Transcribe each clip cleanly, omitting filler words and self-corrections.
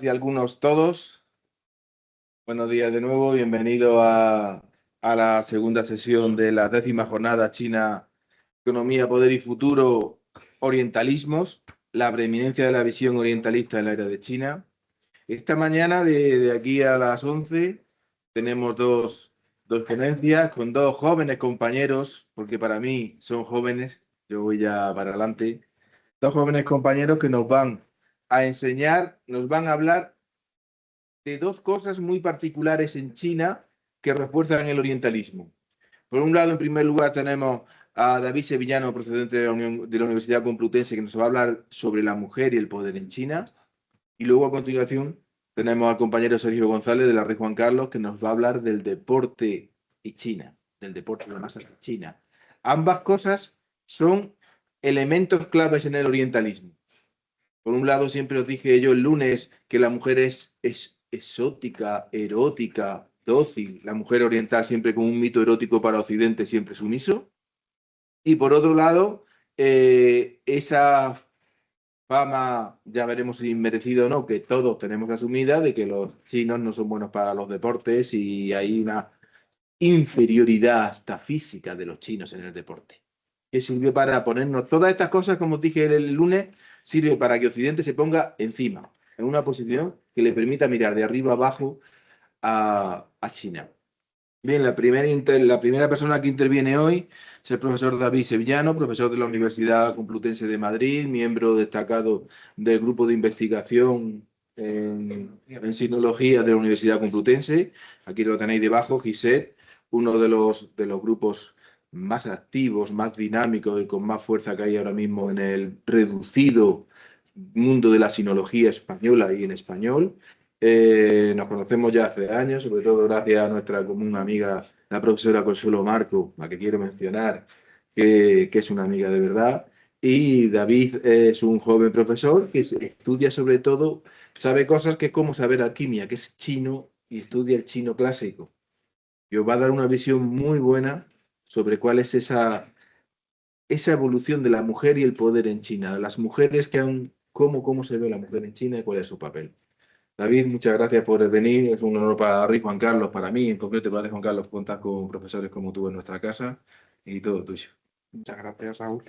Y algunos todos. Buenos días de nuevo. Bienvenido a la segunda sesión de la 10ª jornada China, Economía, Poder y Futuro, Orientalismos, la preeminencia de la visión orientalista en la era de China. Esta mañana, de aquí a las 11, tenemos dos ponencias con dos jóvenes compañeros, porque para mí son jóvenes, yo voy ya para adelante. Dos jóvenes compañeros que nos van a enseñar, nos van a hablar de dos cosas muy particulares en China que refuerzan el orientalismo. Por un lado, en primer lugar, tenemos a David Sevillano, procedente de la Universidad Complutense, que nos va a hablar sobre la mujer y el poder en China. Y luego, a continuación, tenemos al compañero Sergio González de la Rey Juan Carlos, que nos va a hablar del deporte y China, del deporte de masas de China. Ambas cosas son elementos claves en el orientalismo. Por un lado, siempre os dije yo el lunes que la mujer es exótica, erótica, dócil. La mujer oriental siempre como un mito erótico para Occidente, siempre sumiso. Y por otro lado, esa fama, ya veremos si merecida o no, que todos tenemos asumida de que los chinos no son buenos para los deportes y hay una inferioridad hasta física de los chinos en el deporte, que sirve para ponernos todas estas cosas, como os dije el lunes, sirve para que Occidente se ponga encima, en una posición que le permita mirar de arriba abajo a China. Bien, la primera persona que interviene hoy es el profesor David Sevillano, profesor de la Universidad Complutense de Madrid, miembro destacado del grupo de investigación en sinología de la Universidad Complutense. Aquí lo tenéis debajo, GISET, uno de los grupos más activos, más dinámicos y con más fuerza que hay ahora mismo en el reducido mundo de la sinología española y en español. Nos conocemos ya hace años, sobre todo gracias a nuestra común amiga, la profesora Consuelo Marco, a que quiero mencionar, que es una amiga de verdad. Y David es un joven profesor que estudia sobre todo, sabe cosas que es como saber alquimia, que es chino y estudia el chino clásico. Y os va a dar una visión muy buena sobre cuál es esa evolución de la mujer y el poder en China. Las mujeres que han, cómo se ve la mujer en China y cuál es su papel. David, muchas gracias por venir. Es un honor para Rey Juan Carlos, para mí, en concreto para Rey Juan Carlos, contar con profesores como tú en nuestra casa y todo tuyo. Muchas gracias, Raúl.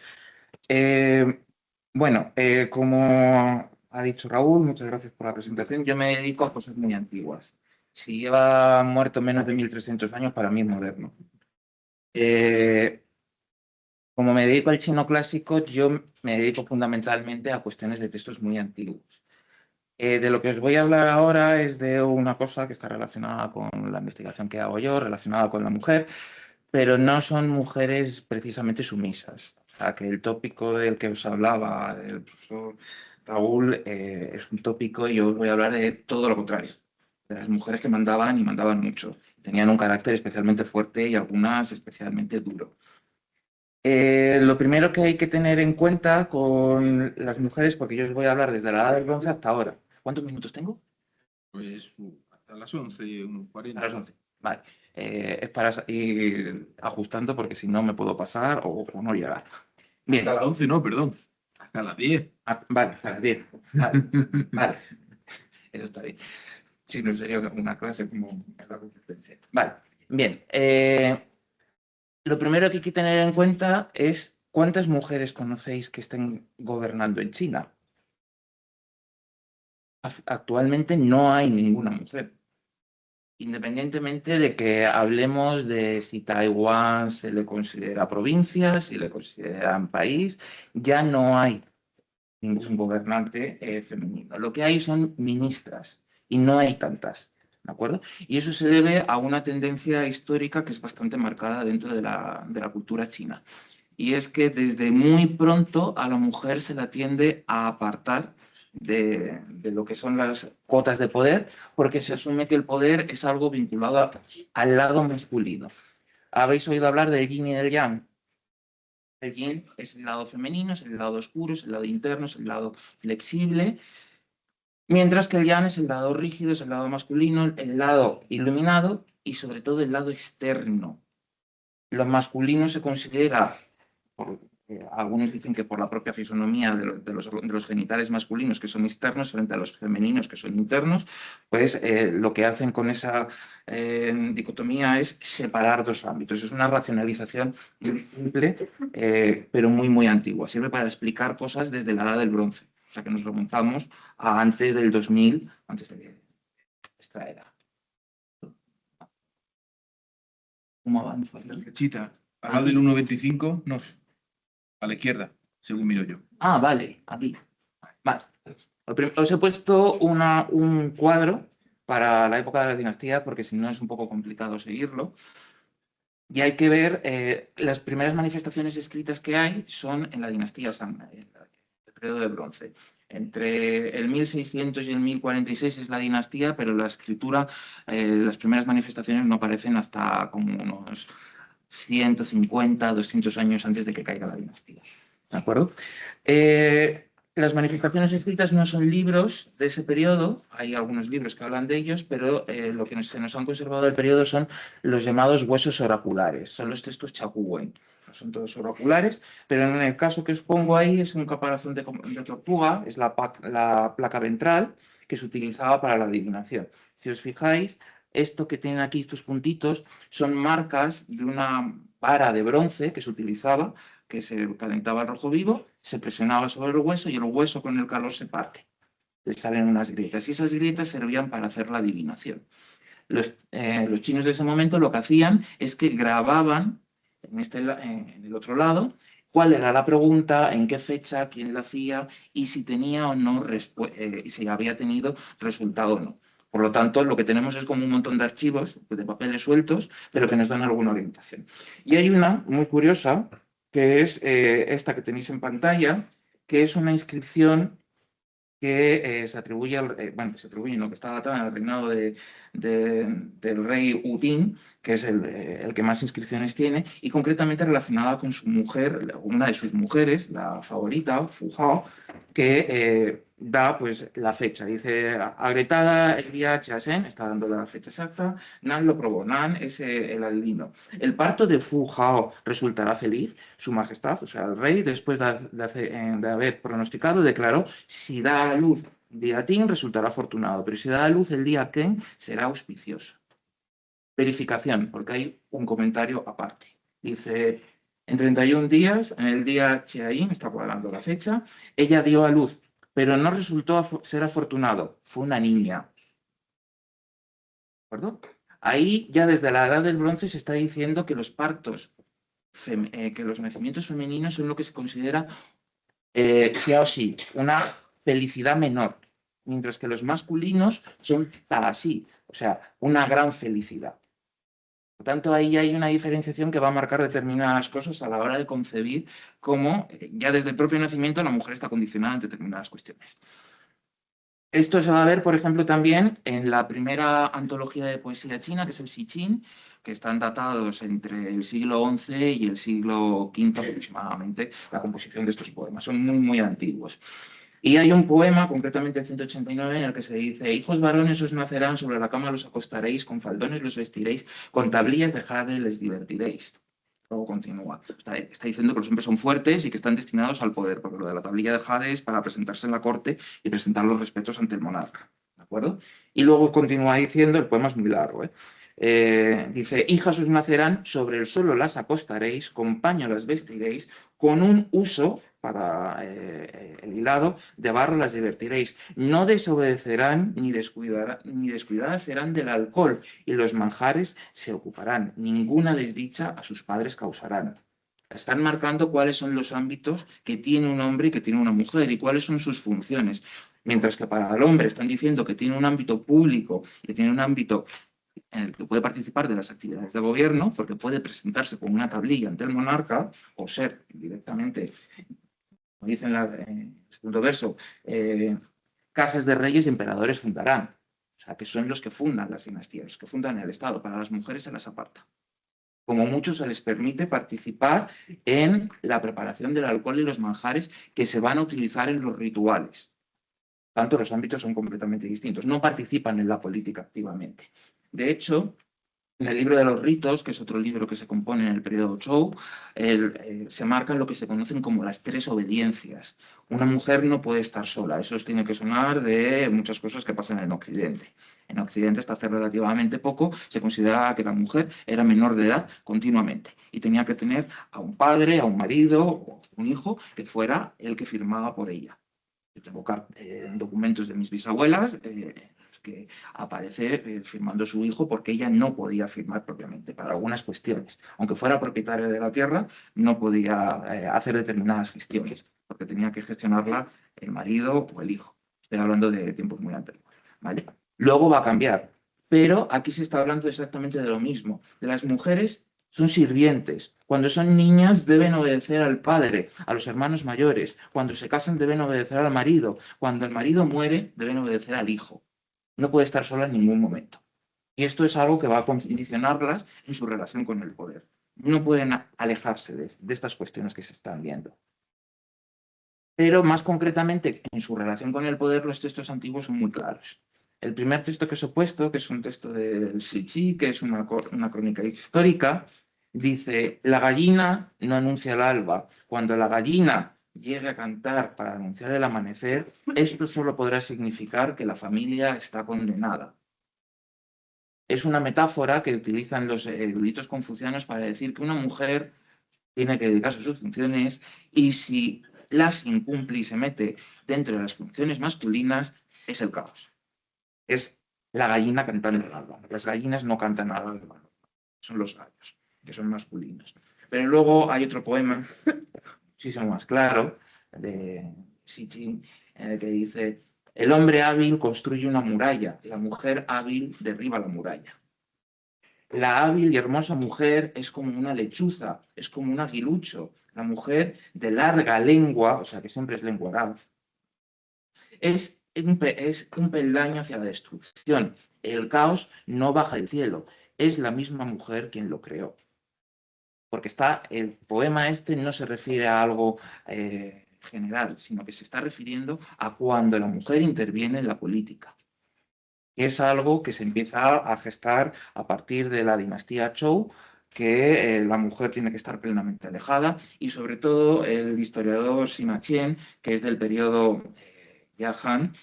Como ha dicho Raúl, muchas gracias por la presentación. Yo me dedico a cosas muy antiguas. Si lleva muerto menos de 1300 años, para mí es moderno. Como me dedico al chino clásico, yo me dedico fundamentalmente a cuestiones de textos muy antiguos. De lo que os voy a hablar ahora es de una cosa que está relacionada con la investigación que hago yo, relacionada con la mujer, pero no son mujeres precisamente sumisas. O sea, que el tópico del que os hablaba el profesor Raúl es un tópico y yo os voy a hablar de todo lo contrario, de las mujeres que mandaban y mandaban mucho. Tenían un carácter especialmente fuerte y algunas especialmente duro. Lo primero que hay que tener en cuenta con las mujeres, porque yo os voy a hablar desde la edad del bronce hasta ahora. ¿Cuántos minutos tengo? Pues hasta las 11, unos 40. A las 11. Vale. Es para ir ajustando porque si no me puedo pasar o no llegar. Bien. Hasta las 11 no, perdón. Hasta las 10. Vale, a las 10. Vale. Vale. Eso está bien. Si no sería una clase como en la competencia. Vale. Bien. Lo primero que hay que tener en cuenta es cuántas mujeres conocéis que estén gobernando en China. Actualmente no hay ninguna mujer. Independientemente de que hablemos de si Taiwán se le considera provincia, si le consideran país, ya no hay ningún gobernante femenino. Lo que hay son ministras y no hay tantas, ¿de acuerdo? Y eso se debe a una tendencia histórica que es bastante marcada dentro de la cultura china. Y es que desde muy pronto a la mujer se la tiende a apartar de lo que son las cuotas de poder, porque se asume que el poder es algo vinculado al lado masculino. ¿Habéis oído hablar del yin y del yang? El yin es el lado femenino, es el lado oscuro, es el lado interno, es el lado flexible, mientras que el yang es el lado rígido, es el lado masculino, el lado iluminado y sobre todo el lado externo. Lo masculino se considera, por Algunos dicen que por la propia fisonomía de los genitales masculinos, que son externos, frente a los femeninos, que son internos, pues lo que hacen con esa dicotomía es separar dos ámbitos. Es una racionalización muy simple, pero muy, muy antigua. Sirve para explicar cosas desde la edad del bronce. O sea, que nos remontamos a antes del 2000, antes de esta era. ¿Cómo avanza? La flechita, al lado del 1,25, no, a la izquierda, según miro yo. Ah, vale, aquí. Vale. Os he puesto un cuadro para la época de la dinastía, porque si no es un poco complicado seguirlo. Y hay que ver, las primeras manifestaciones escritas que hay son en la dinastía Shang, en el periodo de bronce. Entre el 1600 y el 1046 es la dinastía, pero la escritura, las primeras manifestaciones no aparecen hasta como unos 150, 200 años antes de que caiga la dinastía. ¿De acuerdo? Las manifestaciones escritas no son libros de ese periodo, hay algunos libros que hablan de ellos, pero lo que se nos han conservado del periodo son los llamados huesos oraculares, son los textos Chakuwen. No son todos oraculares, pero en el caso que os pongo ahí es un caparazón de tortuga, es la placa ventral que se utilizaba para la adivinación. Si os fijáis, esto que tienen aquí, estos puntitos, son marcas de una vara de bronce que se utilizaba, que se calentaba al rojo vivo, se presionaba sobre el hueso y el hueso con el calor se parte. Le salen unas grietas y esas grietas servían para hacer la adivinación. Los chinos de ese momento lo que hacían es que grababan en el otro lado cuál era la pregunta, en qué fecha, quién la hacía y si tenía o no si había tenido resultado o no. Por lo tanto, lo que tenemos es como un montón de archivos de papeles sueltos, pero que nos dan alguna orientación. Y hay una muy curiosa, que es esta que tenéis en pantalla, que es una inscripción que se atribuye bueno, que se atribuye, no, que está datada en el reinado del rey Udin, que es el que más inscripciones tiene, y concretamente relacionada con su mujer, una de sus mujeres, la favorita, Fu Hao, que da pues la fecha. Dice, agretada el día Chasen, está dando la fecha exacta, Nan lo probó, Nan es el adivino. El parto de Fu Hao resultará feliz, su majestad, o sea, el rey, después de haber pronosticado, declaró, si da a luz día Tin, resultará afortunado, pero si da a luz el día Ken, será auspicioso. Verificación, porque hay un comentario aparte. Dice, en 31 días, en el día Chiaín, está cuadrando la fecha, ella dio a luz, pero no resultó ser afortunado, fue una niña. ¿De acuerdo? Ahí ya desde la edad del bronce se está diciendo que los partos, que los nacimientos femeninos son lo que se considera xiao xi, una felicidad menor, mientras que los masculinos son así, o sea, una gran felicidad. Por tanto, ahí hay una diferenciación que va a marcar determinadas cosas a la hora de concebir cómo ya desde el propio nacimiento la mujer está condicionada en determinadas cuestiones. Esto se va a ver, por ejemplo, también en la primera antología de poesía china, que es el Xi que están datados entre el siglo XI y el siglo V aproximadamente, la composición de estos poemas. Son muy, muy antiguos. Y hay un poema, concretamente el 189, en el que se dice, hijos varones os nacerán, sobre la cama los acostaréis, con faldones los vestiréis, con tablillas de jade les divertiréis. Luego continúa. Está diciendo que los hombres son fuertes y que están destinados al poder, porque lo de la tablilla de jade es para presentarse en la corte y presentar los respetos ante el monarca. ¿De acuerdo? Y luego continúa diciendo, el poema es muy largo, dice, hijas os nacerán, sobre el suelo las acostaréis, con paño las vestiréis, con un uso para el hilado de barro las divertiréis. No desobedecerán ni descuidadas serán del alcohol y los manjares se ocuparán. Ninguna desdicha a sus padres causarán. Están marcando cuáles son los ámbitos que tiene un hombre y que tiene una mujer y cuáles son sus funciones. Mientras que para el hombre están diciendo que tiene un ámbito público, que tiene un ámbito en el que puede participar de las actividades de gobierno, porque puede presentarse con una tablilla ante el monarca o ser directamente, como dice en el segundo verso, casas de reyes y emperadores fundarán. O sea, que son los que fundan las dinastías, los que fundan el Estado. Para las mujeres se las aparta. Como mucho se les permite participar en la preparación del alcohol y los manjares que se van a utilizar en los rituales. Tanto los ámbitos son completamente distintos. No participan en la política activamente. De hecho, En el libro de los ritos, que es otro libro que se compone en el periodo Zhou, se marcan lo que se conocen como las tres obediencias. Una mujer no puede estar sola, eso os tiene que sonar de muchas cosas que pasan en Occidente. En Occidente, hasta hace relativamente poco, se consideraba que la mujer era menor de edad continuamente y tenía que tener a un padre, a un marido o un hijo que fuera el que firmaba por ella. Yo tengo documentos de mis bisabuelas que aparece firmando su hijo porque ella no podía firmar propiamente para algunas cuestiones. Aunque fuera propietaria de la tierra, no podía hacer determinadas gestiones porque tenía que gestionarla el marido o el hijo. Estoy hablando de tiempos muy antiguos. ¿Vale? Luego va a cambiar, pero aquí se está hablando exactamente de lo mismo. De las mujeres son sirvientes. Cuando son niñas deben obedecer al padre, a los hermanos mayores. Cuando se casan deben obedecer al marido. Cuando el marido muere deben obedecer al hijo. No puede estar sola en ningún momento. Y esto es algo que va a condicionarlas en su relación con el poder. No pueden alejarse de estas cuestiones que se están viendo. Pero más concretamente, en su relación con el poder, los textos antiguos son muy claros. El primer texto que os he puesto, que es un texto del Shichi, que es una crónica histórica, dice: la gallina no anuncia el alba. Cuando la gallina llegue a cantar para anunciar el amanecer, esto solo podrá significar que la familia está condenada. Es una metáfora que utilizan los eruditos confucianos para decir que una mujer tiene que dedicarse a sus funciones y si las incumple y se mete dentro de las funciones masculinas, es el caos. Es la gallina cantando el alba. Las gallinas no cantan al alba, son los gallos, que son masculinos. Pero luego hay otro poema, muchísimo más claro, de Shichi, que dice: el hombre hábil construye una muralla, la mujer hábil derriba la muralla. La hábil y hermosa mujer es como una lechuza, es como un aguilucho. La mujer de larga lengua, o sea que siempre es lengua voraz, es un peldaño hacia la destrucción. El caos no baja del cielo, es la misma mujer quien lo creó. Porque el poema este no se refiere a algo general, sino que se está refiriendo a cuando la mujer interviene en la política. Es algo que se empieza a gestar a partir de la dinastía Zhou, que la mujer tiene que estar plenamente alejada, y sobre todo el historiador Sima Qian, que es del periodo Han,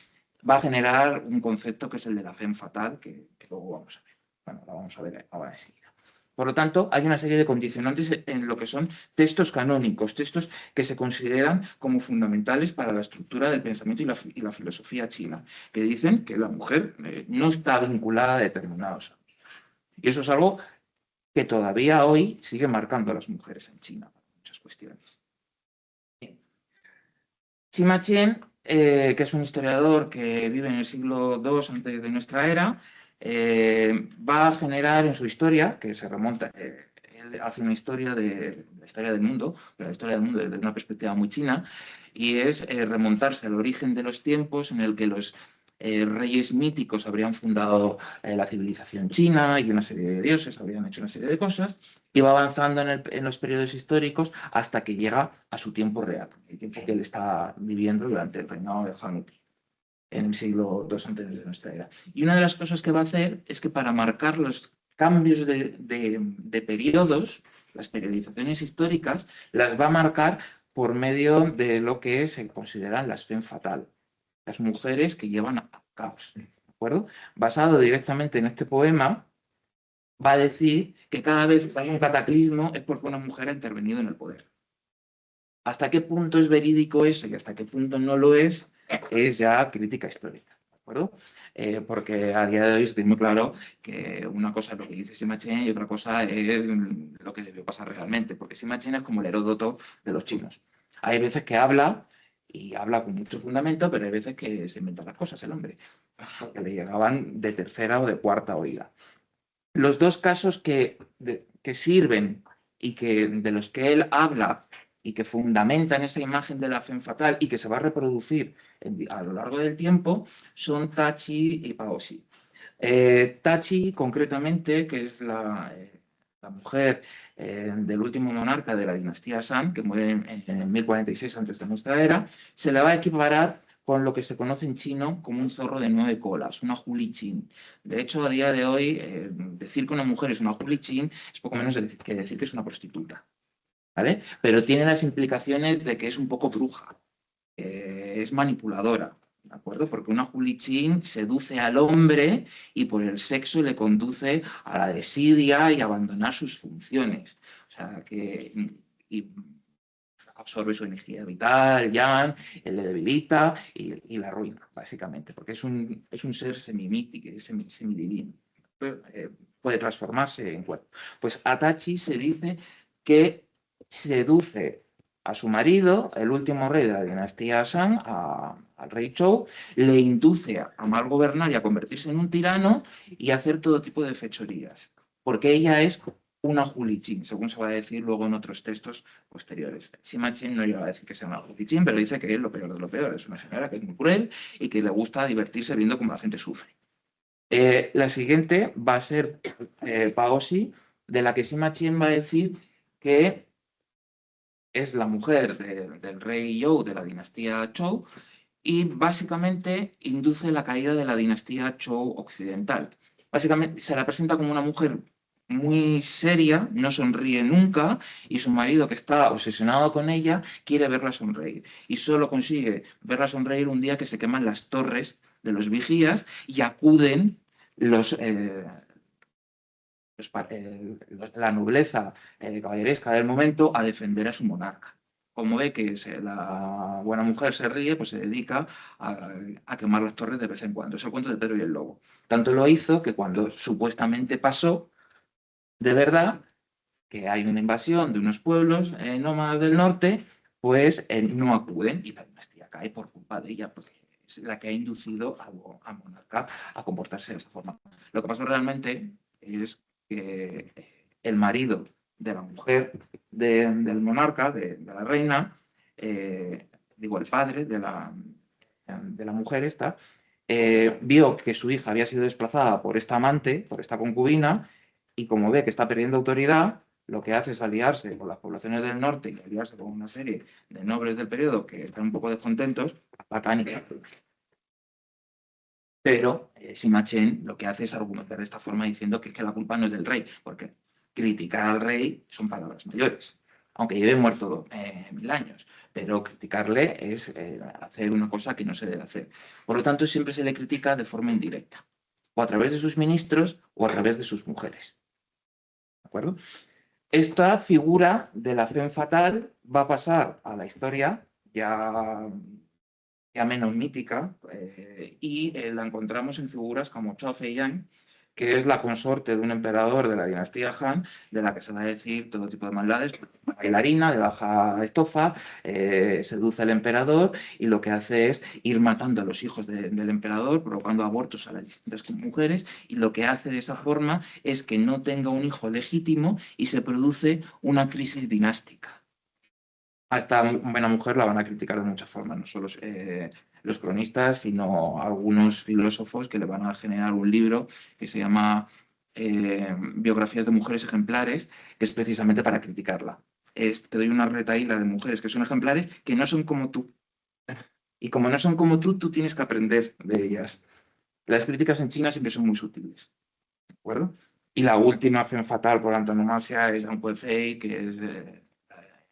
va a generar un concepto que es el de la femme fatale, que luego vamos a ver. Bueno, lo vamos a ver ahora enseguida. Por lo tanto, hay una serie de condicionantes en lo que son textos canónicos, textos que se consideran como fundamentales para la estructura del pensamiento y la filosofía china, que dicen que la mujer no está vinculada a determinados ámbitos. Y eso es algo que todavía hoy sigue marcando a las mujeres en China, para muchas cuestiones. Sima Qian, que es un historiador que vive en el siglo II antes de nuestra era, va a generar en su historia, que se remonta, él hace una historia de la historia del mundo, pero la historia del mundo desde una perspectiva muy china, y es remontarse al origen de los tiempos en el que los reyes míticos habrían fundado la civilización china y una serie de dioses habrían hecho una serie de cosas, y va avanzando en los periodos históricos hasta que llega a su tiempo real, el tiempo que él está viviendo durante el reinado de Han en el siglo II antes de nuestra era. Y una de las cosas que va a hacer es que para marcar los cambios de periodos, las periodizaciones históricas, las va a marcar por medio de lo que se consideran las femme fatales, las mujeres que llevan a caos. ¿De acuerdo? Basado directamente en este poema, va a decir que cada vez que hay un cataclismo es porque una mujer ha intervenido en el poder. ¿Hasta qué punto es verídico eso y hasta qué punto no lo es ya crítica histórica? ¿De acuerdo? Porque a día de hoy estoy muy claro que una cosa es lo que dice Sima Qian y otra cosa es lo que debió pasar realmente, porque Sima Qian es como el Heródoto de los chinos. Hay veces que habla y habla con mucho fundamento, pero hay veces que se inventa las cosas el hombre, que le llegaban de tercera o de cuarta oída. Los dos casos que sirven y de los que él habla y que fundamentan esa imagen de la femme fatale y que se va a reproducir a lo largo del tiempo son Tachi y Paoshi. Tachi, concretamente, que es la mujer del último monarca de la dinastía San, que muere en 1046 antes de nuestra era, se le va a equiparar con lo que se conoce en chino como un zorro de 9 colas, una hulichin. De hecho, a día de hoy, decir que una mujer es una hulichin es poco menos que decir que es una prostituta, ¿vale? Pero tiene las implicaciones de que es un poco bruja, es manipuladora, ¿de acuerdo? Porque una hulichin seduce al hombre y por el sexo le conduce a la desidia y a abandonar sus funciones. O sea, y absorbe su energía vital, yang, le debilita y la arruina, básicamente, porque es un ser semimítico, semidivino. Puede transformarse en cuerpo. Pues Atachi se dice que seduce a su marido, el último rey de la dinastía Shang, al rey Zhou, le induce a mal gobernar y a convertirse en un tirano y a hacer todo tipo de fechorías, porque ella es una Hulichin, según se va a decir luego en otros textos posteriores. Sima Qian no llega a decir que sea una Hulichin, pero dice que es lo peor de lo peor. Es una señora que es muy cruel y que le gusta divertirse viendo cómo la gente sufre. La siguiente va a ser Baoshi, de la que Sima Qian va a decir que es la mujer del rey Zhou de la dinastía Zhou y básicamente induce la caída de la dinastía Zhou occidental. Básicamente se la presenta como una mujer muy seria, no sonríe nunca y su marido, que está obsesionado con ella, quiere verla sonreír y solo consigue verla sonreír un día que se queman las torres de los vigías y acuden la nobleza caballeresca del momento a defender a su monarca. Como ve que la buena mujer se ríe, pues se dedica a quemar las torres de vez en cuando. Es el cuento de Pedro y el Lobo. Tanto lo hizo que cuando supuestamente pasó, de verdad, que hay una invasión de unos pueblos nómadas del norte, pues no acuden y la dinastía cae por culpa de ella, porque es la que ha inducido al monarca a comportarse de esa forma. Lo que pasó realmente es que el marido de la mujer del monarca, de la reina, digo, el padre de la mujer esta, vio que su hija había sido desplazada por esta amante, por esta concubina, y como ve que está perdiendo autoridad, lo que hace es aliarse con las poblaciones del norte y aliarse con una serie de nobles del periodo que están un poco descontentos, atacan y pero Sima Chen lo que hace es argumentar de esta forma diciendo que es que la culpa no es del rey, porque criticar al rey son palabras mayores, aunque lleve muerto 1000 años, pero criticarle es hacer una cosa que no se debe hacer. Por lo tanto, siempre se le critica de forma indirecta, o a través de sus ministros o a través de sus mujeres. ¿De acuerdo? Esta figura de la femme fatal va a pasar a la historia ya menos mítica, y la encontramos en figuras como Chao Feiyang, que es la consorte de un emperador de la dinastía Han, de la que se va a decir todo tipo de maldades, bailarina de baja estofa, seduce al emperador y lo que hace es ir matando a los hijos del emperador, provocando abortos a las distintas mujeres, y lo que hace de esa forma es que no tenga un hijo legítimo y se produce una crisis dinástica. A esta buena mujer la van a criticar de muchas formas, no solo los cronistas, sino algunos filósofos que le van a generar un libro que se llama Biografías de mujeres ejemplares, que es precisamente para criticarla. Te doy una retahíla de mujeres que son ejemplares, que no son como tú. Y como no son como tú tienes que aprender de ellas. Las críticas en China siempre son muy sutiles, ¿de acuerdo? Y la última femme fatal por antonomasia es Zhang Huefei, que es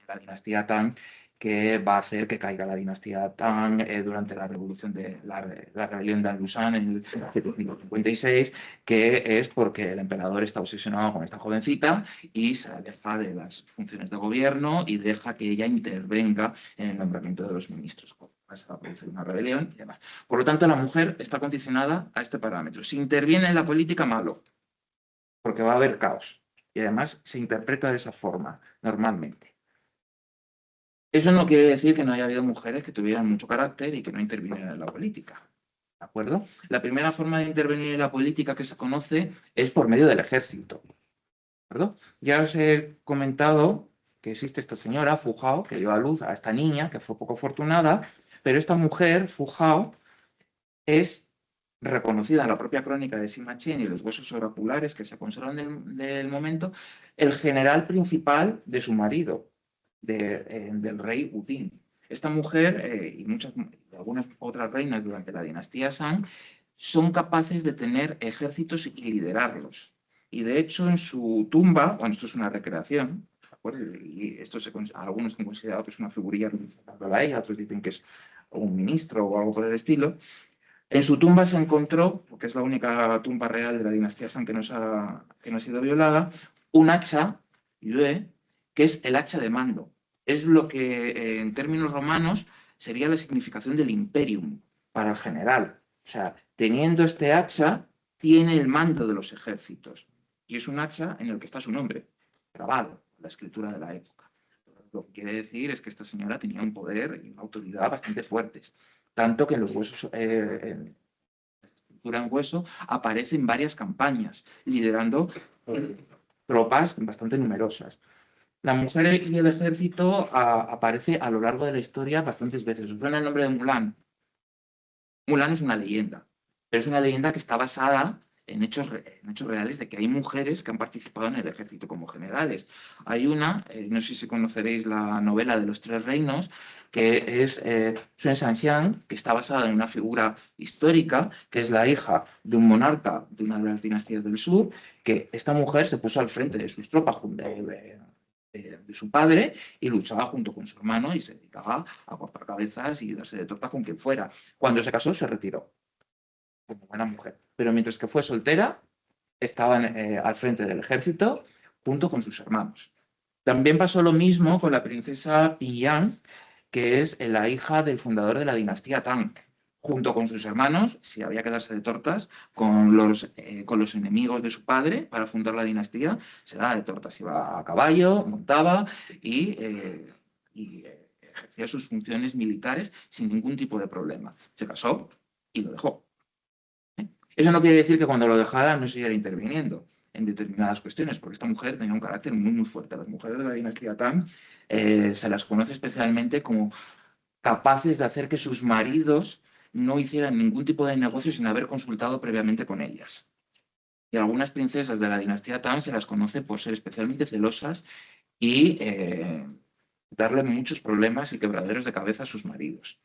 la dinastía Tang, que va a hacer que caiga la dinastía Tang durante la revolución de la rebelión de Andalusán en el 756, que es porque el emperador está obsesionado con esta jovencita y se aleja de las funciones de gobierno y deja que ella intervenga en el nombramiento de los ministros. Se va a producir una rebelión y demás. Por lo tanto, la mujer está condicionada a este parámetro. Si interviene en la política, malo, porque va a haber caos. Y además se interpreta de esa forma, normalmente. Eso no quiere decir que no haya habido mujeres que tuvieran mucho carácter y que no intervinieran en la política. ¿De acuerdo? La primera forma de intervenir en la política que se conoce es por medio del ejército. ¿De acuerdo? Ya os he comentado que existe esta señora, Fu Hao, que dio a luz a esta niña, que fue poco afortunada, pero esta mujer, Fu Hao, es reconocida en la propia crónica de Sima Qian y los huesos oraculares que se conservan del momento, el general principal de su marido, del rey Udin. Esta mujer y muchos y algunas otras reinas durante la dinastía Shang, son capaces de tener ejércitos y liderarlos. Y de hecho, en su tumba, bueno, esto es una recreación, ¿de acuerdo? Y esto algunos han considerado que es una figurilla representándolo a ella, otros dicen que es un ministro o algo por el estilo. En su tumba se encontró, porque es la única tumba real de la dinastía Shang que no ha sido violada, un hacha, yue, que es el hacha de mando. Es lo que en términos romanos sería la significación del imperium para el general. O sea, teniendo este hacha, tiene el mando de los ejércitos. Y es un hacha en el que está su nombre, grabado, la escritura de la época. Lo que quiere decir es que esta señora tenía un poder y una autoridad bastante fuertes. Tanto que en los huesos, en la escritura en hueso, aparece en varias campañas, liderando tropas bastante numerosas. La mujer y el ejército aparece a lo largo de la historia bastantes veces. ¿Os suena el nombre de Mulan? Mulan es una leyenda, pero es una leyenda que está basada en hechos reales de que hay mujeres que han participado en el ejército como generales. Hay una, no sé si conoceréis la novela de los Tres Reinos, que es Sun Sanxiang, que está basada en una figura histórica, que es la hija de un monarca de una de las dinastías del sur, que esta mujer se puso al frente de sus tropas de su padre y luchaba junto con su hermano y se dedicaba a cortar cabezas y darse de tortas con quien fuera. Cuando se casó se retiró como buena mujer, pero mientras que fue soltera estaba al frente del ejército junto con sus hermanos. También pasó lo mismo con la princesa Piyang, que es la hija del fundador de la dinastía Tang. Junto con sus hermanos, si había que darse de tortas con los enemigos de su padre para fundar la dinastía, se daba de tortas. Iba a caballo, montaba y ejercía sus funciones militares sin ningún tipo de problema. Se casó y lo dejó. Eso no quiere decir que cuando lo dejara no siguiera interviniendo en determinadas cuestiones, porque esta mujer tenía un carácter muy, muy fuerte. Las mujeres de la dinastía Tang se las conoce especialmente como capaces de hacer que sus maridos no hicieran ningún tipo de negocio sin haber consultado previamente con ellas. Y algunas princesas de la dinastía Tang se las conoce por ser especialmente celosas y darle muchos problemas y quebraderos de cabeza a sus maridos.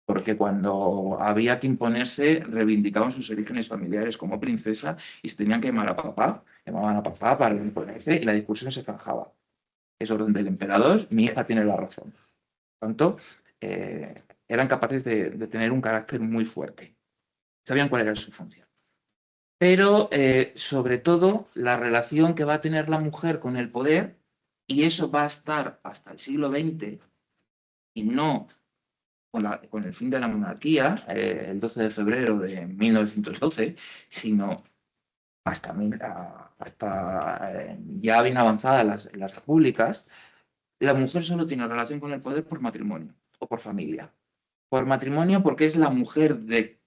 Porque cuando había que imponerse, reivindicaban sus orígenes familiares como princesa y se tenían que llamar a papá, llamaban a papá para imponerse y la discusión se zanjaba. Es orden del emperador, mi hija tiene la razón. Por tanto, eran capaces de tener un carácter muy fuerte. Sabían cuál era su función. Pero, sobre todo, la relación que va a tener la mujer con el poder, y eso va a estar hasta el siglo XX, y no con el fin de la monarquía, el 12 de febrero de 1912, sino hasta ya bien avanzadas las repúblicas, la mujer solo tiene relación con el poder por matrimonio o por familia. Por matrimonio porque es la mujer de,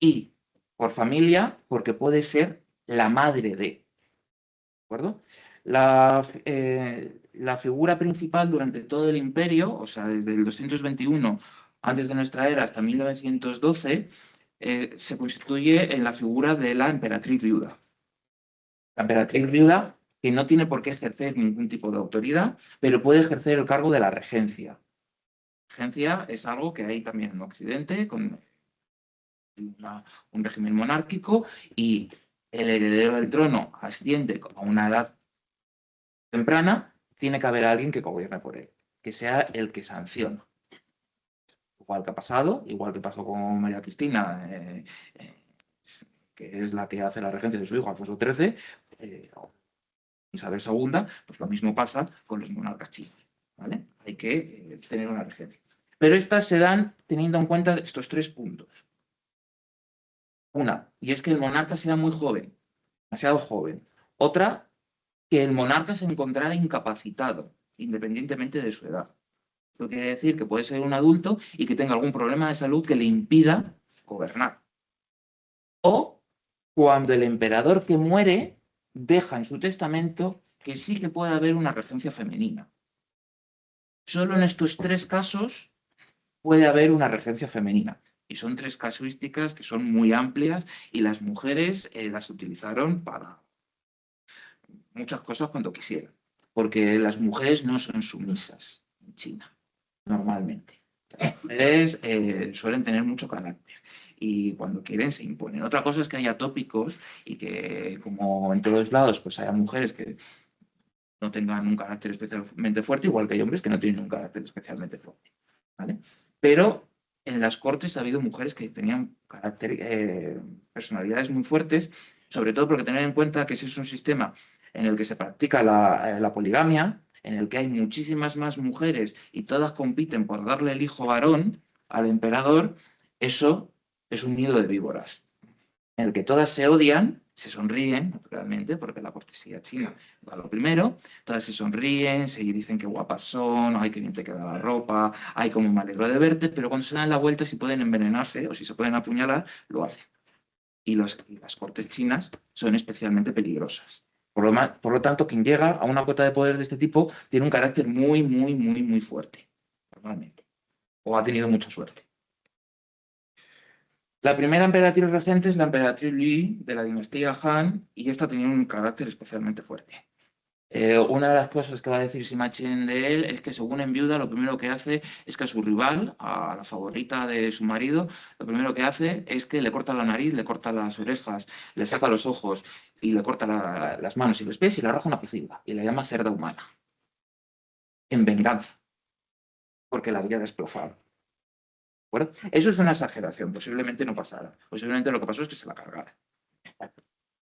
y por familia porque puede ser la madre de. ¿De acuerdo? La figura principal durante todo el imperio, o sea, desde el 221 antes de nuestra era hasta 1912, se constituye en la figura de la emperatriz viuda. La emperatriz viuda que no tiene por qué ejercer ningún tipo de autoridad, pero puede ejercer el cargo de la regencia. Regencia es algo que hay también en Occidente, con un régimen monárquico, y el heredero del trono asciende a una edad temprana, tiene que haber alguien que gobierne por él, que sea el que sanciona. Igual que ha pasado, igual que pasó con María Cristina, que es la que hace la regencia de su hijo Alfonso XIII, Isabel II, pues lo mismo pasa con los monarcas chinos. ¿Vale? Hay que tener una regencia. Pero estas se dan teniendo en cuenta estos tres puntos. Una, y es que el monarca sea muy joven, demasiado joven. Otra, que el monarca se encontrara incapacitado, independientemente de su edad. Esto quiere decir que puede ser un adulto y que tenga algún problema de salud que le impida gobernar. O cuando el emperador que muere deja en su testamento que sí que puede haber una regencia femenina. Solo en estos tres casos puede haber una regencia femenina. Y son tres casuísticas que son muy amplias y las mujeres las utilizaron para muchas cosas cuando quisieran. Porque las mujeres no son sumisas en China, normalmente. Las mujeres suelen tener mucho carácter y cuando quieren se imponen. Otra cosa es que haya tópicos y que, como en todos lados, pues haya mujeres que no tengan un carácter especialmente fuerte, igual que hay hombres que no tienen un carácter especialmente fuerte, ¿vale? Pero en las cortes ha habido mujeres que tenían carácter, personalidades muy fuertes, sobre todo porque tener en cuenta que ese es un sistema en el que se practica la poligamia, en el que hay muchísimas más mujeres y todas compiten por darle el hijo varón al emperador. Eso es un nido de víboras en el que todas se odian, se sonríen, naturalmente, porque la cortesía china va lo primero, todas se sonríen, se dicen qué guapas son, ay, qué bien te queda la ropa, ay, cómo me alegro de verte, pero cuando se dan la vuelta, si pueden envenenarse o si se pueden apuñalar, lo hacen. Y las cortes chinas son especialmente peligrosas. Por lo tanto, quien llega a una cota de poder de este tipo tiene un carácter muy, muy, muy, muy fuerte, normalmente. O ha tenido mucha suerte. La primera emperatriz regente es la emperatriz Li de la dinastía Han y esta tenía un carácter especialmente fuerte. Una de las cosas que va a decir Sima Qian de él es que según en viuda lo primero que hace es que a su rival, a la favorita de su marido, lo primero que hace es que le corta la nariz, le corta las orejas, le saca los ojos y le corta las manos y los pies y le arroja una pocilga y la llama cerda humana, en venganza, porque la había desplazado. ¿De acuerdo? Eso es una exageración, posiblemente no pasara. Posiblemente lo que pasó es que se la cargara.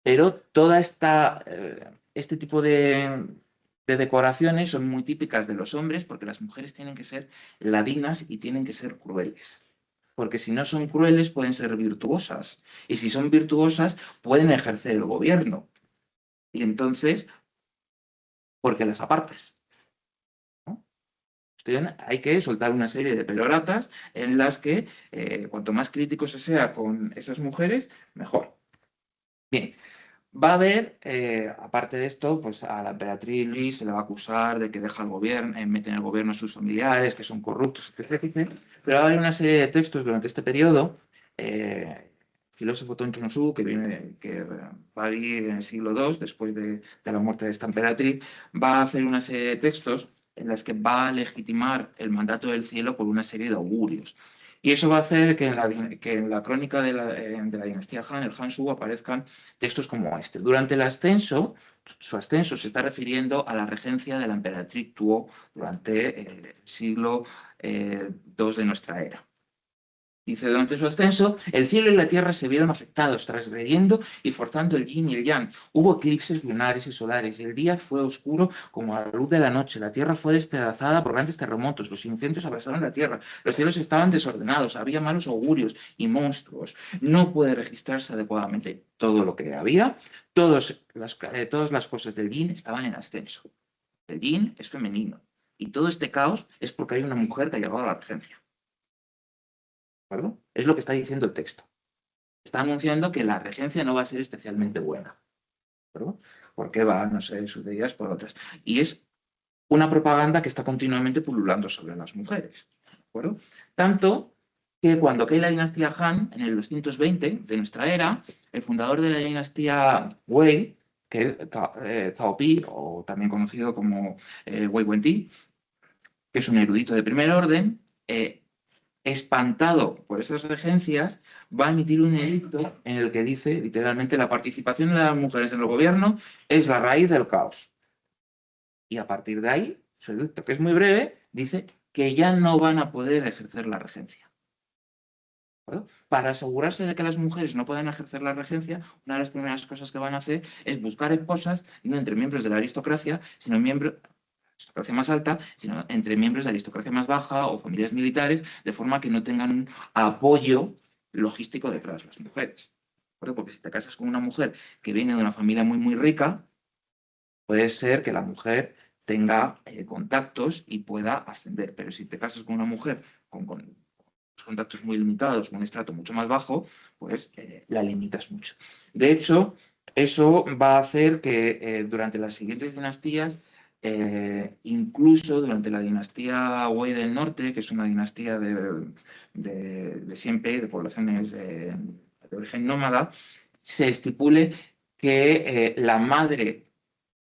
Pero toda este tipo de decoraciones son muy típicas de los hombres porque las mujeres tienen que ser ladinas y tienen que ser crueles. Porque si no son crueles pueden ser virtuosas. Y si son virtuosas pueden ejercer el gobierno. Y entonces, ¿por qué las apartas? ¿No? Hay que soltar una serie de peroratas en las que cuanto más crítico se sea con esas mujeres, mejor. Bien, va a haber, aparte de esto, pues a la emperatriz Luis se le va a acusar de que deja el gobierno, mete en el gobierno a sus familiares, que son corruptos, etc. Pero va a haber una serie de textos durante este periodo. Filósofo Tung Chu, que va a vivir en el siglo II, después de la muerte de esta emperatriz, va a hacer una serie de textos en las que va a legitimar el mandato del cielo por una serie de augurios. Y eso va a hacer que en la crónica de la dinastía Han, el Han Su, aparezcan textos como este. Durante el ascenso, su ascenso se está refiriendo a la regencia de la emperatriz Tuo durante el siglo II de nuestra era. Dice, durante su ascenso, el cielo y la tierra se vieron afectados, transgrediendo y forzando el yin y el yang. Hubo eclipses lunares y solares. El día fue oscuro como la luz de la noche. La tierra fue despedazada por grandes terremotos. Los incendios abrasaron la tierra. Los cielos estaban desordenados. Había malos augurios y monstruos. No puede registrarse adecuadamente todo lo que había. Todas las cosas del yin estaban en ascenso. El yin es femenino. Y todo este caos es porque hay una mujer que ha llegado a la regencia. ¿De acuerdo? Es lo que está diciendo el texto. Está anunciando que la regencia no va a ser especialmente buena. ¿De acuerdo? Porque va, no sé, sus días por otras. Y es una propaganda que está continuamente pululando sobre las mujeres. ¿De acuerdo? Tanto que cuando cae la dinastía Han, en el 220 de nuestra era, el fundador de la dinastía Wei, que es Cao Pi, o también conocido como Wei Wenqi, que es un erudito de primer orden, espantado por esas regencias, va a emitir un edicto en el que dice, literalmente, la participación de las mujeres en el gobierno es la raíz del caos. Y a partir de ahí, su edicto, que es muy breve, dice que ya no van a poder ejercer la regencia. ¿Verdad? Para asegurarse de que las mujeres no puedan ejercer la regencia, una de las primeras cosas que van a hacer es buscar esposas, no entre miembros de la aristocracia, sino miembros aristocracia más alta, sino entre miembros de aristocracia más baja o familias militares, de forma que no tengan un apoyo logístico detrás las mujeres. Porque si te casas con una mujer que viene de una familia muy, muy rica, puede ser que la mujer tenga contactos y pueda ascender. Pero si te casas con una mujer con contactos muy limitados, con un estrato mucho más bajo, pues la limitas mucho. De hecho, eso va a hacer que durante las siguientes dinastías, incluso durante la dinastía Wei del Norte, que es una dinastía de siempre, de poblaciones de origen nómada, se estipule que la madre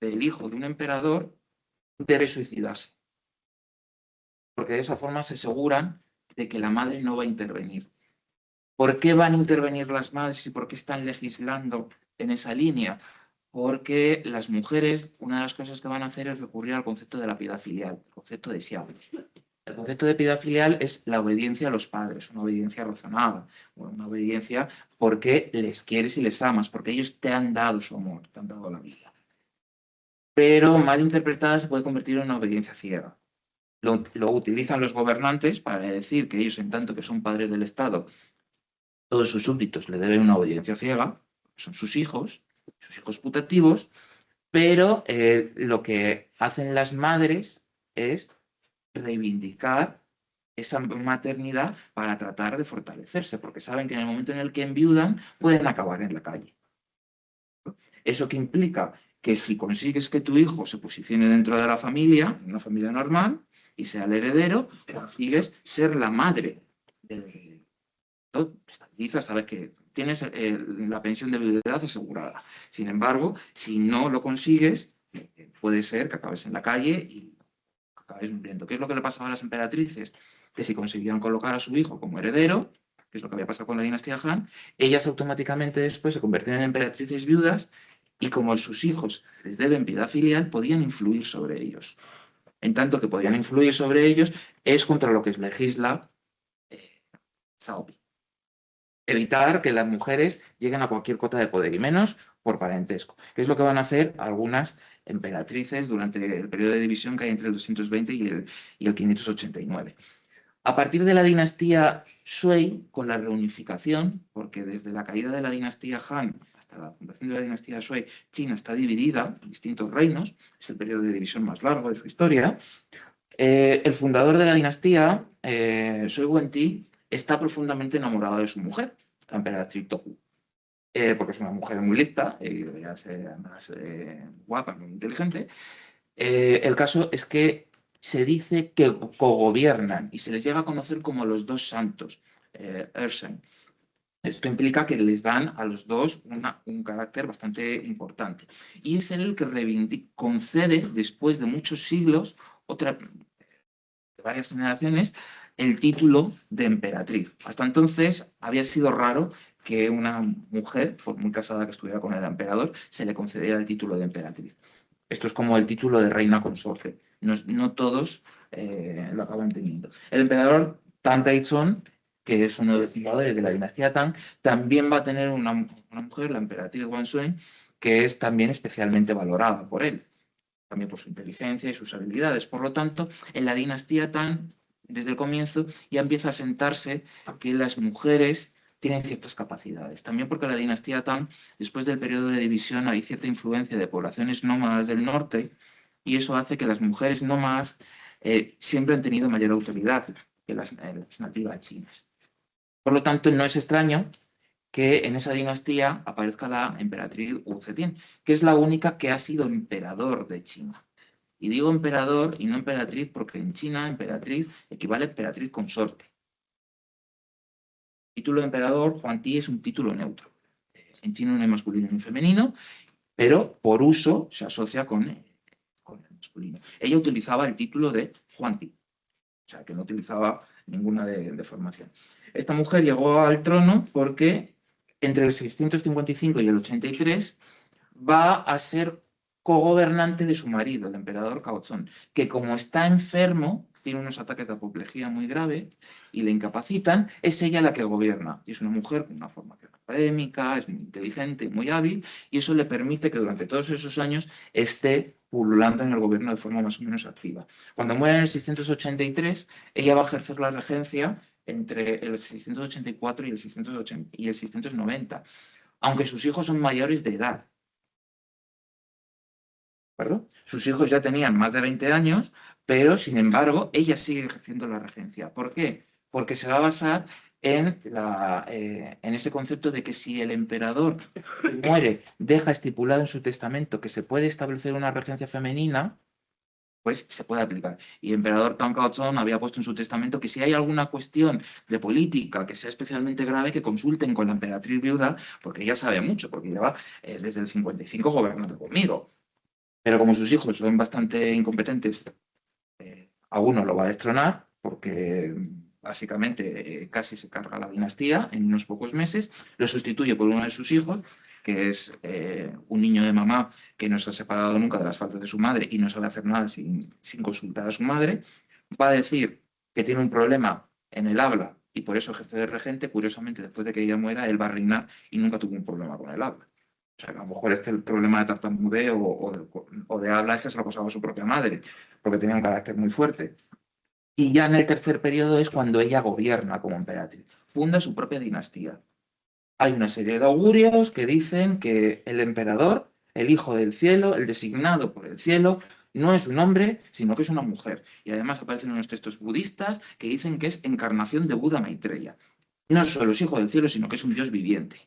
del hijo de un emperador debe suicidarse. Porque de esa forma se aseguran de que la madre no va a intervenir. ¿Por qué van a intervenir las madres y por qué están legislando en esa línea? Porque las mujeres, una de las cosas que van a hacer es recurrir al concepto de la piedad filial, el concepto de Siam. El concepto de piedad filial es la obediencia a los padres, una obediencia razonada, una obediencia porque les quieres y les amas, porque ellos te han dado su amor, te han dado la vida. Pero mal interpretada se puede convertir en una obediencia ciega. Lo utilizan los gobernantes para decir que ellos, en tanto que son padres del Estado, todos sus súbditos le deben una obediencia ciega, son sus hijos putativos, pero lo que hacen las madres es reivindicar esa maternidad para tratar de fortalecerse, porque saben que en el momento en el que enviudan pueden acabar en la calle. ¿Eso qué implica? Que si consigues que tu hijo se posicione dentro de la familia, una familia normal, y sea el heredero, consigues ser la madre del heredero. Estabilizas, sabes que tienes la pensión de viudedad asegurada. Sin embargo, si no lo consigues, puede ser que acabes en la calle y acabes muriendo. ¿Qué es lo que le pasaba a las emperatrices? Que si conseguían colocar a su hijo como heredero, que es lo que había pasado con la dinastía Han, ellas automáticamente después se convertían en emperatrices viudas y como sus hijos les deben piedad filial, podían influir sobre ellos. En tanto que podían influir sobre ellos, es contra lo que legisla Zaopi. Evitar que las mujeres lleguen a cualquier cota de poder y menos por parentesco, que es lo que van a hacer algunas emperatrices durante el periodo de división que hay entre el 220 y el 589. A partir de la dinastía Sui, con la reunificación, porque desde la caída de la dinastía Han hasta la fundación de la dinastía Sui, China está dividida en distintos reinos, es el periodo de división más largo de su historia. El fundador de la dinastía, Sui Wenti, está profundamente enamorado de su mujer, la emperatriz Toku, porque es una mujer muy lista y debería ser más guapa, muy inteligente. El caso es que se dice que cogobiernan y se les llega a conocer como los dos santos, Ersen. Esto implica que les dan a los dos un carácter bastante importante. Y es él el que concede, después de muchos siglos, de varias generaciones, el título de emperatriz. Hasta entonces había sido raro que una mujer, por muy casada que estuviera con el emperador, se le concediera el título de emperatriz. Esto es como el título de reina consorte. No todos lo acaban teniendo. El emperador Tang Taizong, que es uno de los fundadores de la dinastía Tang, también va a tener una mujer, la emperatriz Wansheng, que es también especialmente valorada por él, también por su inteligencia y sus habilidades. Por lo tanto, en la dinastía Tang, desde el comienzo, ya empieza a sentarse que las mujeres tienen ciertas capacidades. También porque la dinastía Tang, después del periodo de división, hay cierta influencia de poblaciones nómadas del norte y eso hace que las mujeres nómadas siempre han tenido mayor autoridad que las nativas chinas. Por lo tanto, no es extraño que en esa dinastía aparezca la emperatriz Wu Zetian, que es la única que ha sido emperador de China. Y digo emperador y no emperatriz porque en China emperatriz equivale a emperatriz consorte. El título de emperador, Huan Ti, es un título neutro. En China no hay masculino ni femenino, pero por uso se asocia con el masculino. Ella utilizaba el título de Huan Ti, o sea que no utilizaba ninguna deformación. Esta mujer llegó al trono porque entre el 655 y el 83 va a ser cogobernante de su marido, el emperador Caozón, que como está enfermo, tiene unos ataques de apoplejía muy grave y le incapacitan, es ella la que gobierna. Y es una mujer con una formación académica, es muy inteligente, muy hábil, y eso le permite que durante todos esos años esté pululando en el gobierno de forma más o menos activa. Cuando muere en el 683, ella va a ejercer la regencia entre el 684 y el 690, aunque sus hijos son mayores de edad. ¿Acuerdo? Sus hijos ya tenían más de 20 años, pero sin embargo ella sigue ejerciendo la regencia. ¿Por qué? Porque se va a basar en ese concepto de que si el emperador muere, deja estipulado en su testamento que se puede establecer una regencia femenina, pues se puede aplicar. Y el emperador Tang Kaozong había puesto en su testamento que si hay alguna cuestión de política que sea especialmente grave, que consulten con la emperatriz viuda, porque ella sabe mucho, porque lleva desde el 55 gobernando conmigo. Pero como sus hijos son bastante incompetentes, a uno lo va a destronar porque básicamente casi se carga la dinastía en unos pocos meses, lo sustituye por uno de sus hijos, que es un niño de mamá que no se ha separado nunca de las faltas de su madre y no sabe hacer nada sin consultar a su madre. Va a decir que tiene un problema en el habla y por eso ejerce de regente. Curiosamente, después de que ella muera, él va a reinar y nunca tuvo un problema con el habla. O sea, que a lo mejor es que el problema de tartamudeo o de habla es que se lo causaba su propia madre, porque tenía un carácter muy fuerte. Y ya en el tercer periodo es cuando ella gobierna como emperatriz. Funda su propia dinastía. Hay una serie de augurios que dicen que el emperador, el hijo del cielo, el designado por el cielo, no es un hombre, sino que es una mujer. Y además aparecen unos textos budistas que dicen que es encarnación de Buda Maitreya. No solo es hijo del cielo, sino que es un dios viviente.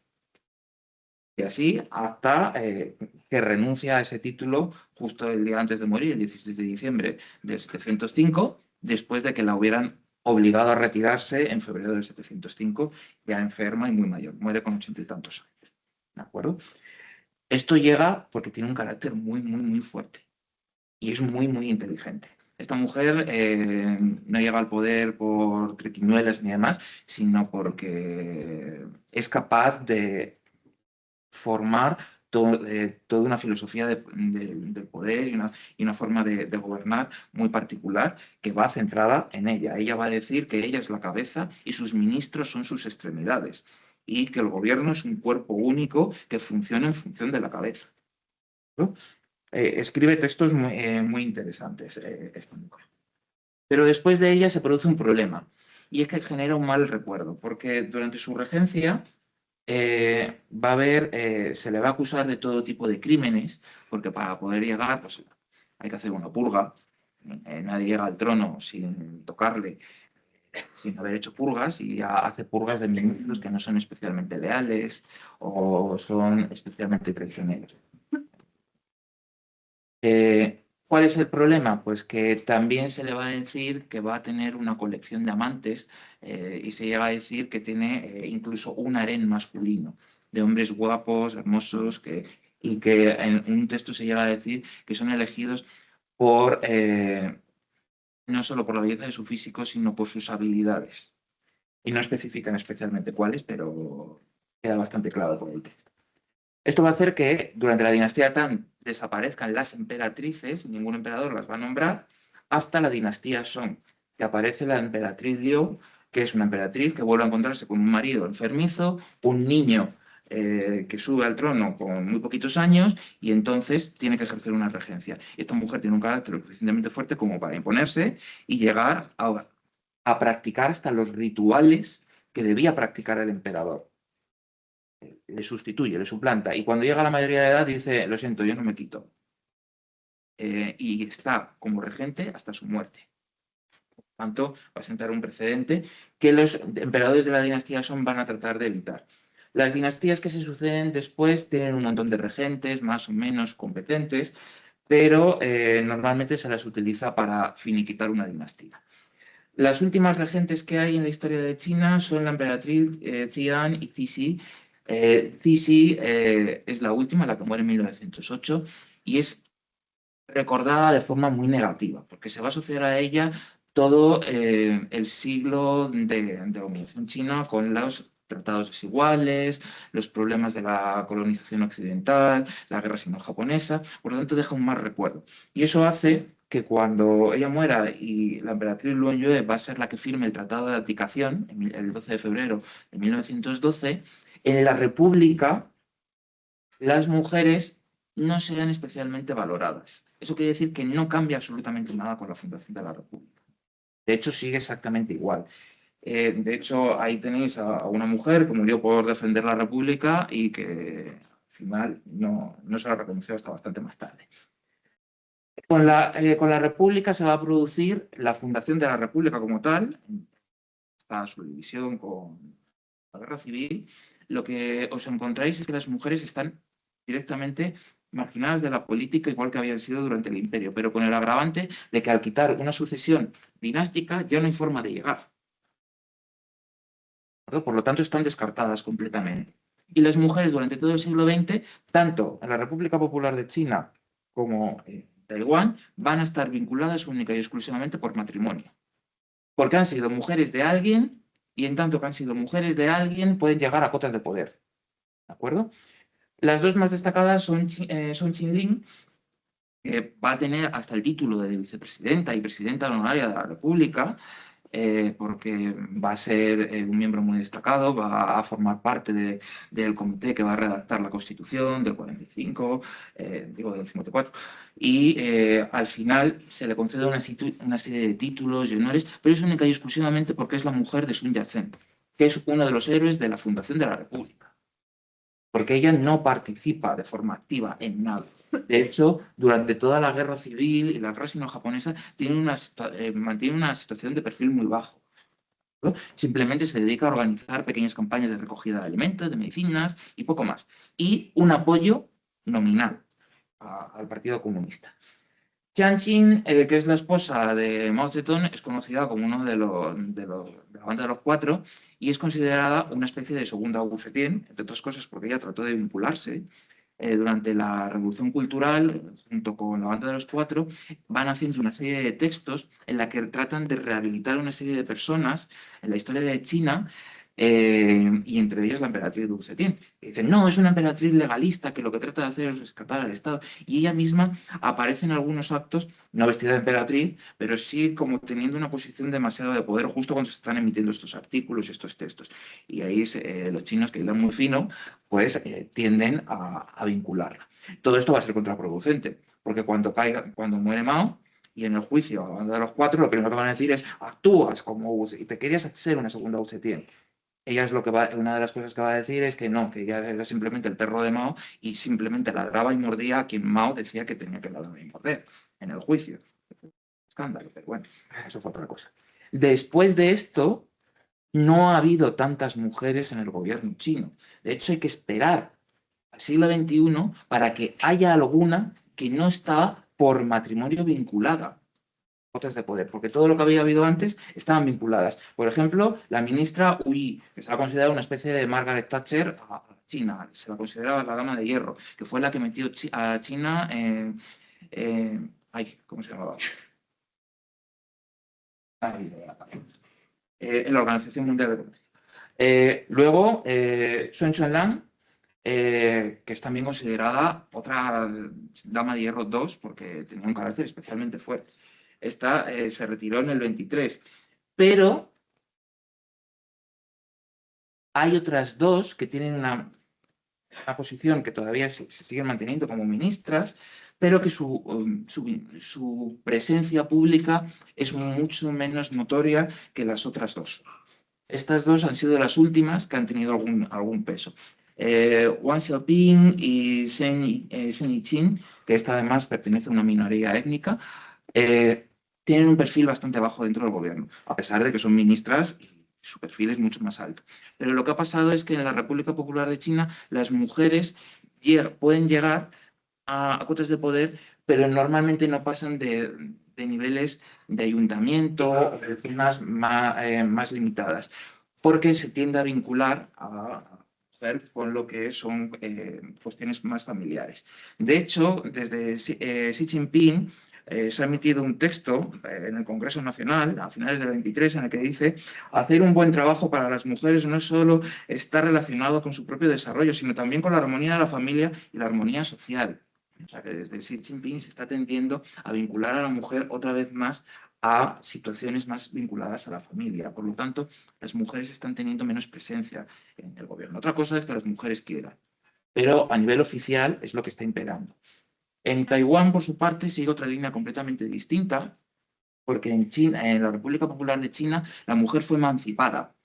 Y así hasta que renuncia a ese título justo el día antes de morir, el 16 de diciembre del 705, después de que la hubieran obligado a retirarse en febrero del 705, ya enferma y muy mayor, muere con 80 y tantos años. ¿De acuerdo? Esto llega porque tiene un carácter muy, muy, muy fuerte y es muy, muy inteligente. Esta mujer no llega al poder por triquiñuelas ni demás, sino porque es capaz de formar toda una filosofía del poder y una forma de gobernar muy particular que va centrada en ella. Ella va a decir que ella es la cabeza y sus ministros son sus extremidades y que el gobierno es un cuerpo único que funciona en función de la cabeza, ¿no? Escribe textos muy interesantes esta mujer. Pero después de ella se produce un problema y es que genera un mal recuerdo porque durante su regencia va a haber, se le va a acusar de todo tipo de crímenes, porque para poder llegar, pues hay que hacer una purga. Nadie llega al trono sin tocarle, sin haber hecho purgas, y ya hace purgas de ministros que no son especialmente leales o son especialmente traicioneros. ¿Cuál es el problema? Pues que también se le va a decir que va a tener una colección de amantes y se llega a decir que tiene incluso un harén masculino de hombres guapos, hermosos, y que en un texto se llega a decir que son elegidos por no solo por la belleza de su físico, sino por sus habilidades. Y no especifican especialmente cuáles, pero queda bastante claro por el texto. Esto va a hacer que durante la dinastía Tang desaparezcan las emperatrices, ningún emperador las va a nombrar, hasta la dinastía Song, que aparece la emperatriz Liu, que es una emperatriz que vuelve a encontrarse con un marido enfermizo, un niño que sube al trono con muy poquitos años y entonces tiene que ejercer una regencia. Y esta mujer tiene un carácter lo suficientemente fuerte como para imponerse y llegar a practicar hasta los rituales que debía practicar el emperador. Le sustituye, le suplanta. Y cuando llega a la mayoría de edad dice, lo siento, yo no me quito. Y está como regente hasta su muerte. Por tanto, va a sentar un precedente que los emperadores de la dinastía Song van a tratar de evitar. Las dinastías que se suceden después tienen un montón de regentes más o menos competentes, pero normalmente se las utiliza para finiquitar una dinastía. Las últimas regentes que hay en la historia de China son la emperatriz Xian y Cixi. Cixi es la última, la que muere en 1908, y es recordada de forma muy negativa, porque se va a asociar a ella todo el siglo de dominación china con los tratados desiguales, los problemas de la colonización occidental, la guerra sino-japonesa, por lo tanto deja un mal recuerdo. Y eso hace que cuando ella muera y la emperatriz Luan Yue va a ser la que firme el Tratado de Abdicación, el 12 de febrero de 1912, en la República las mujeres no sean especialmente valoradas. Eso quiere decir que no cambia absolutamente nada con la fundación de la República. De hecho, sigue exactamente igual. De hecho, ahí tenéis a una mujer que murió por defender la República y que al final no se la reconoció hasta bastante más tarde. Con la República se va a producir la fundación de la República como tal, hasta su división con la Guerra Civil. Lo que os encontráis es que las mujeres están directamente marginadas de la política, igual que habían sido durante el imperio, pero con el agravante de que al quitar una sucesión dinástica ya no hay forma de llegar. Por lo tanto, están descartadas completamente. Y las mujeres durante todo el siglo XX, tanto en la República Popular de China como en Taiwán, van a estar vinculadas única y exclusivamente por matrimonio. porque han sido mujeres de alguien y en tanto que han sido mujeres de alguien pueden llegar a cotas de poder. ¿De acuerdo? Las dos más destacadas son Qinling, que va a tener hasta el título de vicepresidenta y presidenta honoraria de la República, porque va a ser un miembro muy destacado, va a formar parte del comité que va a redactar la Constitución del 45, del 54, y al final se le concede una serie de títulos y honores, pero es única y exclusivamente porque es la mujer de Sun Yat-sen, que es uno de los héroes de la fundación de la República, porque ella no participa de forma activa en nada. De hecho, durante toda la guerra civil y la guerra sino-japonesa mantiene una situación de perfil muy bajo. ¿No? Simplemente se dedica a organizar pequeñas campañas de recogida de alimentos, de medicinas y poco más. Y un apoyo nominal al Partido Comunista. Jiang Qin, que es la esposa de Mao Zedong, es conocida como uno de la banda de los cuatro y es considerada una especie de segunda Wu Zetian, entre otras cosas porque ella trató de vincularse durante la Revolución Cultural, junto con la banda de los cuatro, van haciendo una serie de textos en la que tratan de rehabilitar una serie de personas en la historia de China, y entre ellas la emperatriz Wu Zetian. Dicen, no, es una emperatriz legalista que lo que trata de hacer es rescatar al Estado. Y ella misma aparece en algunos actos, no vestida de emperatriz, pero sí como teniendo una posición demasiado de poder justo cuando se están emitiendo estos artículos y estos textos. Y ahí los chinos, que irán muy fino, pues tienden a vincularla. Todo esto va a ser contraproducente, porque cuando muere Mao y en el juicio a la banda de los cuatro, lo primero que van a decir es actúas como y te querías ser una segunda Wu Zetian. Ella es una de las cosas que va a decir es que no, que ella era simplemente el perro de Mao y simplemente ladraba y mordía a quien Mao decía que tenía que ladrar y morder en el juicio. Escándalo, pero bueno, eso fue otra cosa. Después de esto, no ha habido tantas mujeres en el gobierno chino. De hecho, hay que esperar al siglo XXI para que haya alguna que no está por matrimonio vinculada cotas de poder, porque todo lo que había habido antes estaban vinculadas. Por ejemplo, la ministra Hui, que se ha considerado una especie de Margaret Thatcher a China, se la consideraba la dama de hierro, que fue la que metió a China ¿cómo se llamaba? En la Organización Mundial de Comercio. Luego, Sun Chunlang, que es también considerada otra dama de hierro 2 porque tenía un carácter especialmente fuerte. Esta se retiró en el 23, pero hay otras dos que tienen una posición que todavía se siguen manteniendo como ministras, pero que su presencia pública es mucho menos notoria que las otras dos. Estas dos han sido las últimas que han tenido algún peso. Wang Xiaoping y Shen Yiqing, que esta además pertenece a una minoría étnica, tienen un perfil bastante bajo dentro del gobierno, a pesar de que son ministras y su perfil es mucho más alto. Pero lo que ha pasado es que en la República Popular de China las mujeres pueden llegar a cotas de poder, pero normalmente no pasan de niveles de ayuntamiento o de zonas más limitadas, porque se tiende a vincular con lo que son cuestiones más familiares. De hecho, desde Xi Jinping se ha emitido un texto en el Congreso Nacional a finales del 23 en el que dice hacer un buen trabajo para las mujeres no solo está relacionado con su propio desarrollo, sino también con la armonía de la familia y la armonía social. O sea que desde Xi Jinping se está tendiendo a vincular a la mujer otra vez más a situaciones más vinculadas a la familia. Por lo tanto, las mujeres están teniendo menos presencia en el gobierno. Otra cosa es que las mujeres quieran, pero a nivel oficial es lo que está imperando. En Taiwán, por su parte, sigue otra línea completamente distinta, porque en China, en la República Popular de China, la mujer fue emancipada.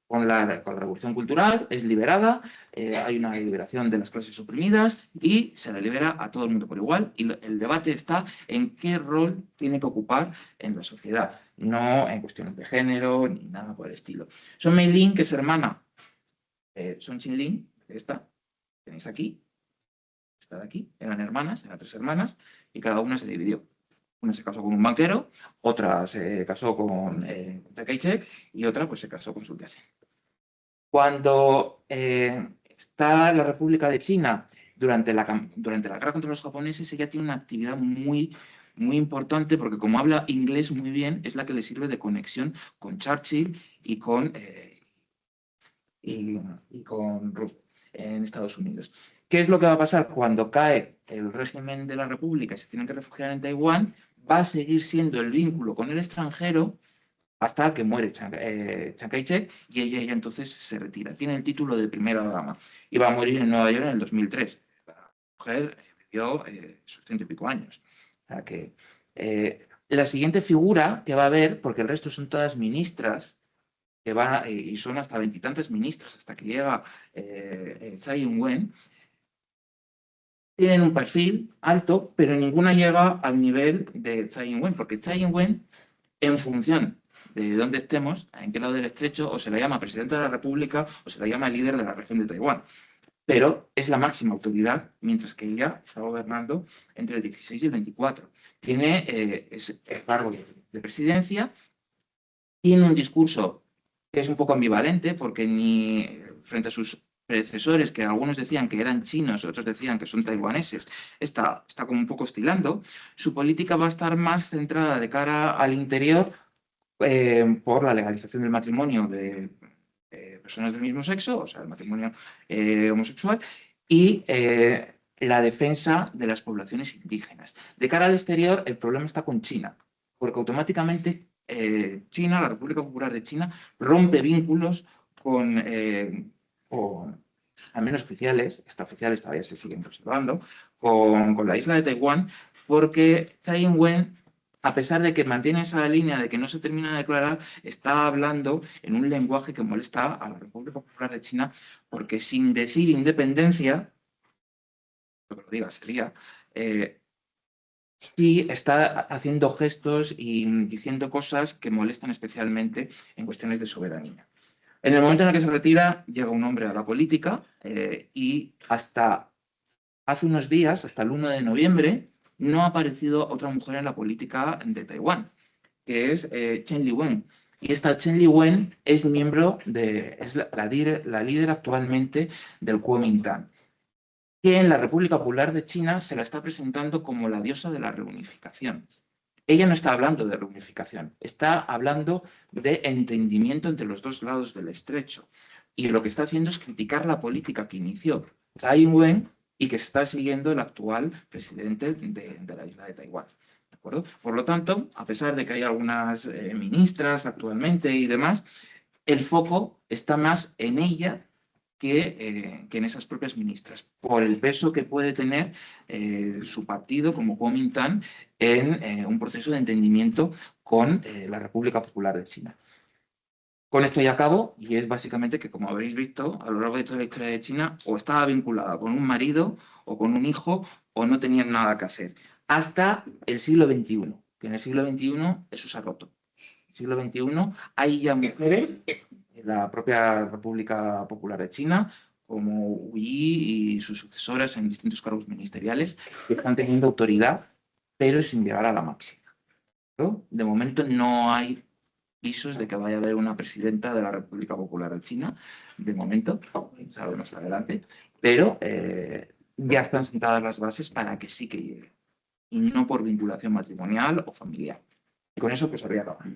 Con la Revolución Cultural es liberada, hay una liberación de las clases oprimidas y se la libera a todo el mundo por igual. Y el debate está en qué rol tiene que ocupar en la sociedad, no en cuestiones de género ni nada por el estilo. Sun Meilin, que es hermana de Sun Qinling, esta, tenéis aquí, esta de aquí, eran tres hermanas, y cada una se dividió. Una se casó con un banquero, otra se casó con Chiang Kai-shek y otra pues se casó con Sun Yat-sen. Cuando está la República de China durante la guerra contra los japoneses, ella tiene una actividad muy, muy importante porque como habla inglés muy bien, es la que le sirve de conexión con Churchill y con Roosevelt en Estados Unidos. ¿Qué es lo que va a pasar cuando cae el régimen de la República y se tienen que refugiar en Taiwán? Va a seguir siendo el vínculo con el extranjero hasta que muere Chiang Kai-shek y ella entonces se retira. Tiene el título de primera dama y va a morir en Nueva York en el 2003. La mujer vivió sus 100 y pico años. O sea que, la siguiente figura que va a haber, porque el resto son todas ministras, que va, y son hasta veintitantas ministras hasta que llega Tsai Ing-wen, tienen un perfil alto, pero ninguna llega al nivel de Tsai Ing-wen, porque Tsai Ing-wen, en función de dónde estemos, en qué lado del estrecho, o se la llama presidenta de la República o se la llama líder de la región de Taiwán. Pero es la máxima autoridad, mientras que ella está gobernando entre el 16 y el 24. Tiene el cargo de presidencia, tiene un discurso que es un poco ambivalente, porque ni frente a sus predecesores, que algunos decían que eran chinos, otros decían que son taiwaneses, está como un poco oscilando. Su política va a estar más centrada de cara al interior por la legalización del matrimonio de personas del mismo sexo, o sea, el matrimonio homosexual, y la defensa de las poblaciones indígenas. De cara al exterior, el problema está con China, porque automáticamente China, la República Popular de China, rompe vínculos con al menos oficiales, extraoficiales todavía se siguen conservando, con la isla de Taiwán, porque Tsai Ing-wen, a pesar de que mantiene esa línea de que no se termina de declarar, está hablando en un lenguaje que molesta a la República Popular de China, porque sin decir independencia, lo que lo diga sería, sí está haciendo gestos y diciendo cosas que molestan especialmente en cuestiones de soberanía. En el momento en el que se retira, llega un hombre a la política y hasta hace unos días, hasta el 1 de noviembre, no ha aparecido otra mujer en la política de Taiwán, que es Chen Li-wen. Y esta Chen Li-wen es es la líder actualmente del Kuomintang, que en la República Popular de China se la está presentando como la diosa de la reunificación. Ella no está hablando de reunificación, está hablando de entendimiento entre los dos lados del estrecho. Y lo que está haciendo es criticar la política que inició Tsai Ing-wen y que está siguiendo el actual presidente de la isla de Taiwán. ¿De acuerdo? Por lo tanto, a pesar de que hay algunas ministras actualmente y demás, el foco está más en ella que en esas propias ministras, por el peso que puede tener su partido como Kuomintang en un proceso de entendimiento con la República Popular de China. Con esto ya acabo, y es básicamente que, como habréis visto, a lo largo de toda la historia de China, o estaba vinculada con un marido o con un hijo, o no tenían nada que hacer. Hasta el siglo XXI, que en el siglo XXI eso se ha roto. En el siglo XXI hay ya mujeres en la propia República Popular de China, como Wu Yi y sus sucesoras en distintos cargos ministeriales, que están teniendo autoridad, pero sin llegar a la máxima, ¿no? De momento no hay visos de que vaya a haber una presidenta de la República Popular de China, de momento, sabemos adelante, pero ya están sentadas las bases para que sí que llegue, y no por vinculación matrimonial o familiar. Y con eso pues habría acabado.